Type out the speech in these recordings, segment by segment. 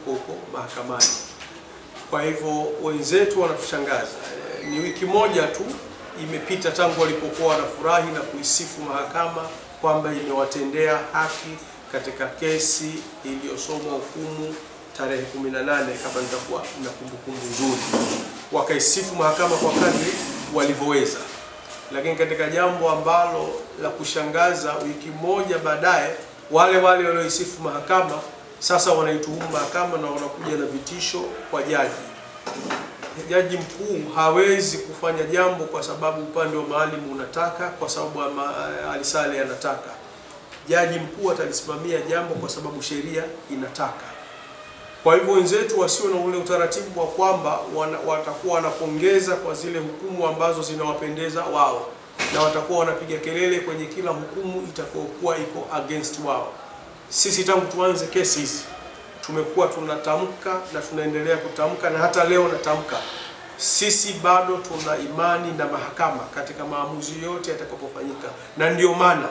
huko mahakamani. Kwa hivyo wenzetu wanatushangaza. Ni wiki moja tu imepita tangu walipokuwa wanafurahi na kuisifu mahakama kwamba imewatendea haki katika kesi iliyosomwa hukumu tarehe 18 kama nitakuwa na kumbukumbu nzuri. Wakaisifu mahakama kwa kadri walivyoweza. Lakini katika jambo ambalo la kushangaza, wiki moja baadaye wale walioisifu mahakama sasa wanaituhumu mahakama na wanakuja na vitisho kwa jaji. Jaji mkuu hawezi kufanya jambo kwa sababu upande wa Maalim unataka, kwa sababu Ali Saleh anataka. Jaji mkuu atalisimamia jambo kwa sababu sheria inataka. Kwa hivyo wenzetu wasio na ule utaratibu wa kwamba watakuwa wanapongeza kwa zile hukumu ambazo zinawapendeza wao, na watakuwa wanapiga kelele kwenye kila hukumu itakayokuwa iko against wao. Sisi tangu tuanze kesi hizi tumekuwa tunatamka na tunaendelea kutamka, na hata leo natamka, sisi bado tuna imani na mahakama katika maamuzi yote yatakapofanyika, na ndio maana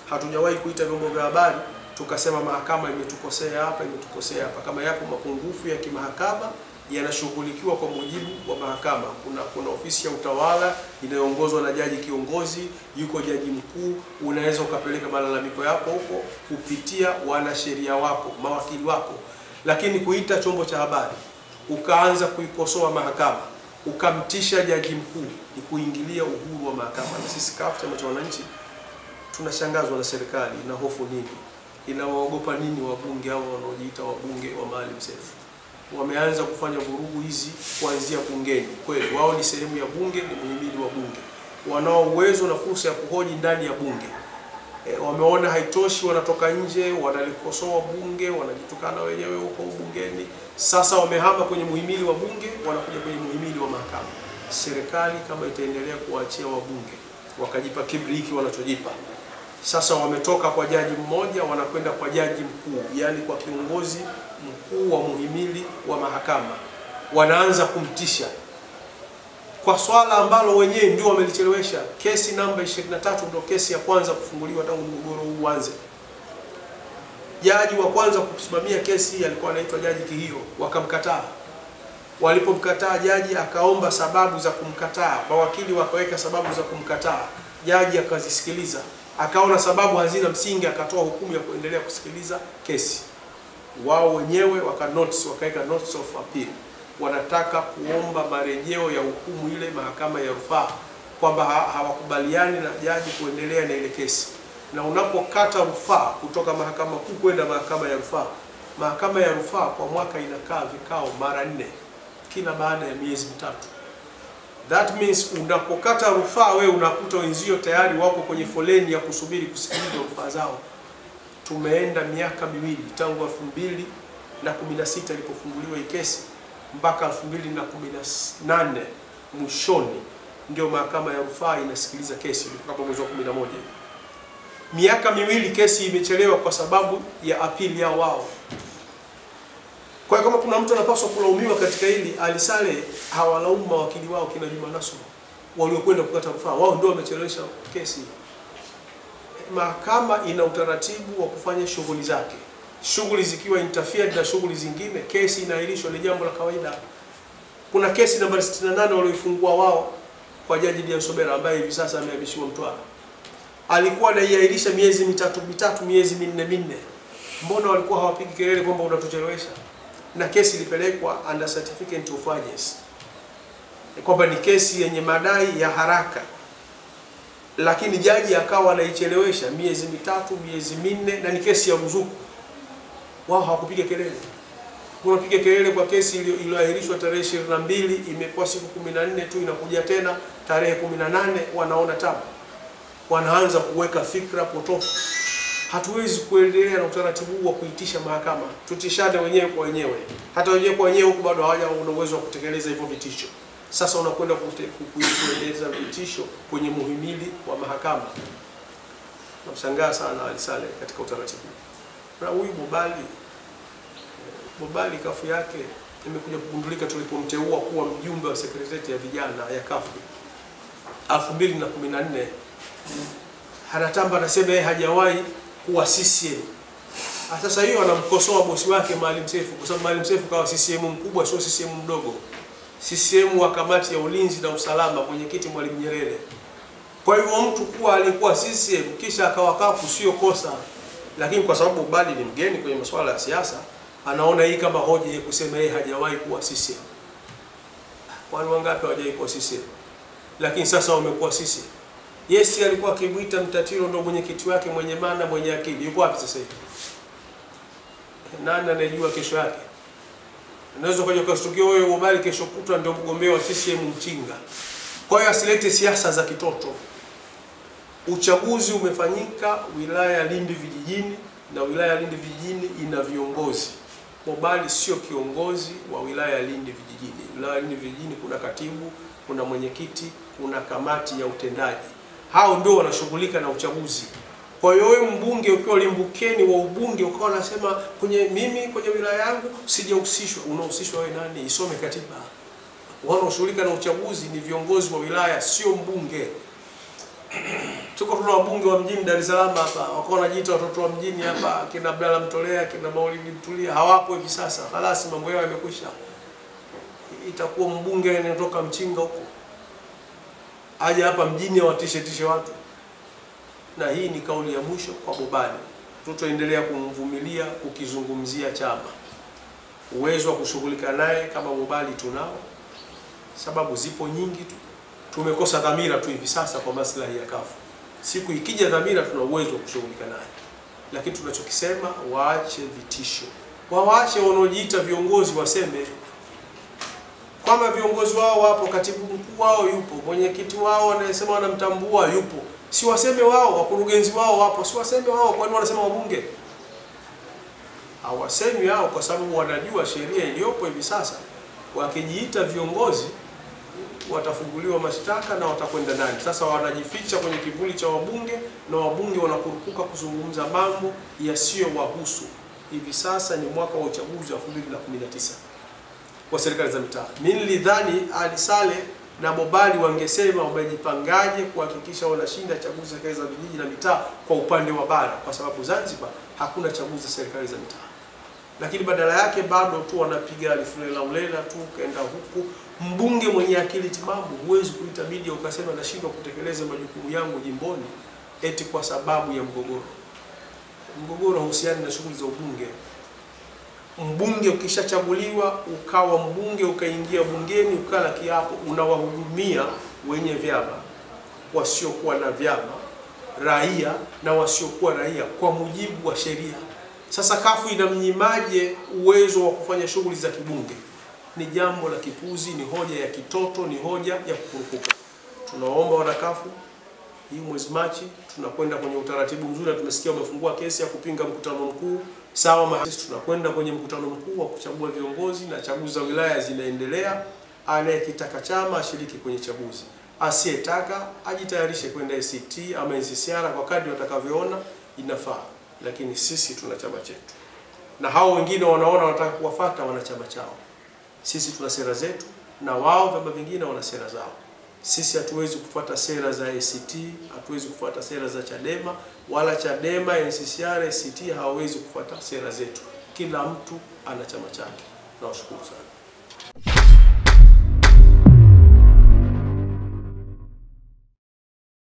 hatujawahi kuita vyombo vya habari tukasema mahakama imetukosea hapa, imetukosea hapa. Kama yapo mapungufu ya kimahakama yanashughulikiwa kwa mujibu wa mahakama. Kuna ofisi ya utawala inayoongozwa na jaji kiongozi, yuko jaji mkuu, unaweza ukapeleka malalamiko yako huko kupitia wanasheria wako, mawakili wako. Lakini kuita chombo cha habari ukaanza kuikosoa mahakama, ukamtisha jaji mkuu, ni kuingilia uhuru wa mahakama. Na sisi CUF, chama cha wananchi, tunashangazwa na serikali. Ina hofu nini? Inawaogopa nini wabunge hao wanaojiita wabunge wa Maalim Seif? Wameanza kufanya vurugu hizi kuanzia bungeni. Kweli wao ni sehemu ya bunge, ni muhimili wa bunge, wanao uwezo na fursa ya kuhoji ndani ya bunge. Wameona haitoshi, wanatoka nje, wanalikosoa bunge, wanajitukana wenyewe huko bungeni. Sasa wamehama kwenye muhimili wa bunge, wanakuja kwenye muhimili wa mahakama. Serikali kama itaendelea kuwaachia wabunge wakajipa kiburi hiki wanachojipa, sasa wametoka kwa jaji mmoja wanakwenda kwa jaji mkuu, yani kwa kiongozi mkuu wa muhimili wa mahakama, wanaanza kumtisha kwa swala ambalo wenyewe ndio wamelichelewesha. Kesi namba 23 ndio kesi ya kwanza kufunguliwa tangu mgogoro huu uanze. Jaji wa kwanza kusimamia kesi alikuwa anaitwa Jaji Kihio, wakamkataa. Walipomkataa jaji akaomba sababu za kumkataa, mawakili wakaweka sababu za kumkataa, jaji akazisikiliza, akaona sababu hazina msingi, akatoa hukumu ya kuendelea kusikiliza kesi. Wao wenyewe wakaweka notice of appeal, wanataka kuomba marejeo ya hukumu ile mahakama ya rufaa, kwamba hawakubaliani na jaji kuendelea na ile kesi. Na unapokata rufaa kutoka mahakama kuu kwenda mahakama ya rufaa kwa mwaka inakaa vikao mara 4 kila baada ya miezi 3. That means unapokata rufaa wewe unakuta wenzio tayari wako kwenye foleni ya kusubiri kusikilizwa rufaa zao. Tumeenda miaka 2 tangu 2016 ilipofunguliwa hii kesi mpaka 2018 mwishoni ndio mahakama ya rufaa inasikiliza kesi mpaka mwezi wa 11. Miaka 2 kesi imechelewa kwa sababu ya appeal yao wao. Kwa hiyo kama kuna mtu anapaswa kulaumiwa katika hili, Ali Saleh hawalaumu mawakili wao kina Juma Nasr waliokwenda kukata rufaa. Wao ndio wamechelewesha kesi. Mahakama ina utaratibu wa kufanya shughuli zake. Shughuli zikiwa interfered na shughuli zingine, kesi inaahirishwa, ni jambo la kawaida. Kuna kesi namba 68 walioifungua wao kwa Jaji Dian Sobera ambaye hivi sasa amehamishiwa Mtwara. Alikuwa anaiahirisha miezi 3, miezi 4. Mbona walikuwa hawapigi kelele kwamba unatuchelewesha? Na kesi ilipelekwa under certificate of urgency, kwamba ni kesi yenye madai ya haraka, lakini jaji akawa anaichelewesha miezi 3, miezi 4, na ni kesi ya ruzuku. Wao hawakupiga kelele. Kunapiga kelele kwa kesi iliyoahirishwa tarehe 22, imekuwa siku 14 tu, inakuja tena tarehe 18, wanaona tabu, wanaanza kuweka fikra potofu. Hatuwezi kuendelea na utaratibu wa kuitisha mahakama. Tutishane wenyewe kwa wenyewe. Hata wenyewe kwa wenyewe huko bado hawana uwezo wa kutekeleza hivyo vitisho. Sasa unakwenda kutekeleza vitisho kwenye muhimili wa mahakama. Namshangaa sana Ali Saleh katika utaratibu. Na huyu Bobali kafu yake imekuja kugundulika tulipomteua kuwa mjumbe wa sekretarieti ya vijana ya CUF 2014. Anatamba anasema yeye hajawahi kuwa CCM. Sasa hiyo anamkosoa bosi wake Maalim Seif, kwa sababu Maalim Seif kawa CCM mkubwa, sio CCM mdogo. CCM wa kamati ya ulinzi na usalama, mwenyekiti Mwalimu Nyerere. Kwa hivyo mtu kuwa alikuwa CCM kisha akawa kafu sio kosa, lakini kwa sababu bali ni mgeni kwenye masuala ya siasa, anaona hii kama hoja ya kusema yeye hajawahi kuwa CCM. Wale wangapi hawajawahi kuwa CCM? Lakini sasa wamekuwa CCM. Yes, alikuwa akimuita Mtatiro ndio mwenyekiti wake mwenye maana, mwenye akili. Yuko wapi sasa hivi? Nani anajua kesho yake? Unaweza kuja kustukia wewe ubali kesho kutwa ndio mgombea wa CCM mchinga. Kwa hiyo asilete siasa za kitoto. Uchaguzi umefanyika wilaya ya Lindi vijijini, na wilaya ya Lindi vijijini ina viongozi. Mobali sio kiongozi wa wilaya ya Lindi vijijini. Wilaya ya Lindi vijijini kuna katibu, kuna mwenyekiti, kuna kamati ya utendaji. Hao ndio wanashughulika na uchaguzi. Kwa hiyo wewe mbunge ukiwa limbukeni wa ubunge ukawa unasema mimi kwenye wilaya yangu sijahusishwa, unahusishwa wewe nani? Isome katiba. Wanaoshughulika na uchaguzi ni viongozi wa wilaya, sio mbunge. Tuko tuna wabunge wa mjini Dar es Salaam hapa, wako wanajiita watoto wa mjini hapa, kina Abdalla Mtolea, kina Maulidi Mtulia, hawapo hivi sasa. Halasi mambo yao yamekwisha. Itakuwa mbunge anatoka mchinga huko aje hapa mjini awatishe watu. Na hii ni kauli ya mwisho kwa Bobani. Tutaendelea kumvumilia kukizungumzia chama. Uwezo wa kushughulika naye kama Bobali tunao. Sababu zipo nyingi tu. Tumekosa dhamira tu hivi sasa kwa maslahi ya kafu. Siku ikija dhamira tuna uwezo wa kushughulika naye. Lakini tunachokisema waache vitisho. Waache wanaojiita viongozi waseme kama viongozi wao wapo, katibu mkuu wao yupo, mwenyekiti wao anayesema wanamtambua yupo. Si waseme wao, wakurugenzi wao wapo, si waseme wao, kwani wanasema wabunge? Hawasemi hao kwa sababu wanajua sheria iliyopo hivi sasa. Wakijiita viongozi watafunguliwa mashtaka na watakwenda ndani. Sasa wanajificha kwenye kivuli cha wabunge, na wabunge wanakurupuka kuzungumza mambo yasiyowahusu. Hivi sasa ni mwaka wa uchaguzi wa 2019 kwa serikali za mitaa. Mimi nilidhani Ali Saleh na Bobali wangesema wamejipangaje kuhakikisha wanashinda chaguzi za serikali za vijiji na mitaa kwa upande wa bara, kwa sababu Zanzibar hakuna chaguzi za serikali za mitaa. Lakini badala yake bado tu wanapiga alifulela ulela tu kaenda huku. Mbunge mwenye akili timamu huwezi kuita media ukasema nashindwa kutekeleza majukumu yangu jimboni eti kwa sababu ya mgogoro. Mgogoro huhusiani na shughuli za ubunge. Mbunge ukishachaguliwa ukawa mbunge ukaingia bungeni ukala kiapo, unawahudumia wenye vyama, wasiokuwa na vyama, raia na wasiokuwa raia kwa mujibu wa sheria. Sasa kafu inamnyimaje uwezo wa kufanya shughuli za kibunge? Ni jambo la kipuzi, ni hoja ya kitoto, ni hoja ya kukurupuka. Tunaomba wanakafu, hii mwezi Machi tunakwenda kwenye utaratibu mzuri, na tumesikia wamefungua kesi ya kupinga mkutano mkuu. Sawa, tunakwenda kwenye mkutano mkuu wa kuchagua viongozi, na chaguzi za wilaya zinaendelea. Anayekitaka chama ashiriki kwenye chaguzi, asiyetaka ajitayarishe kwenda ACT ama NCCR kwa kadri watakavyoona inafaa. Lakini sisi tuna chama chetu, na hao wengine wanaona wanataka kuwafuata wana chama chao. Sisi tuna sera zetu, na wao vyama vingine wana sera zao. Sisi hatuwezi kufuata sera za ACT, hatuwezi kufuata sera za Chadema, wala Chadema, NCCR, ACT hawawezi kufuata sera zetu. Kila mtu ana chama chake. Nawashukuru sana.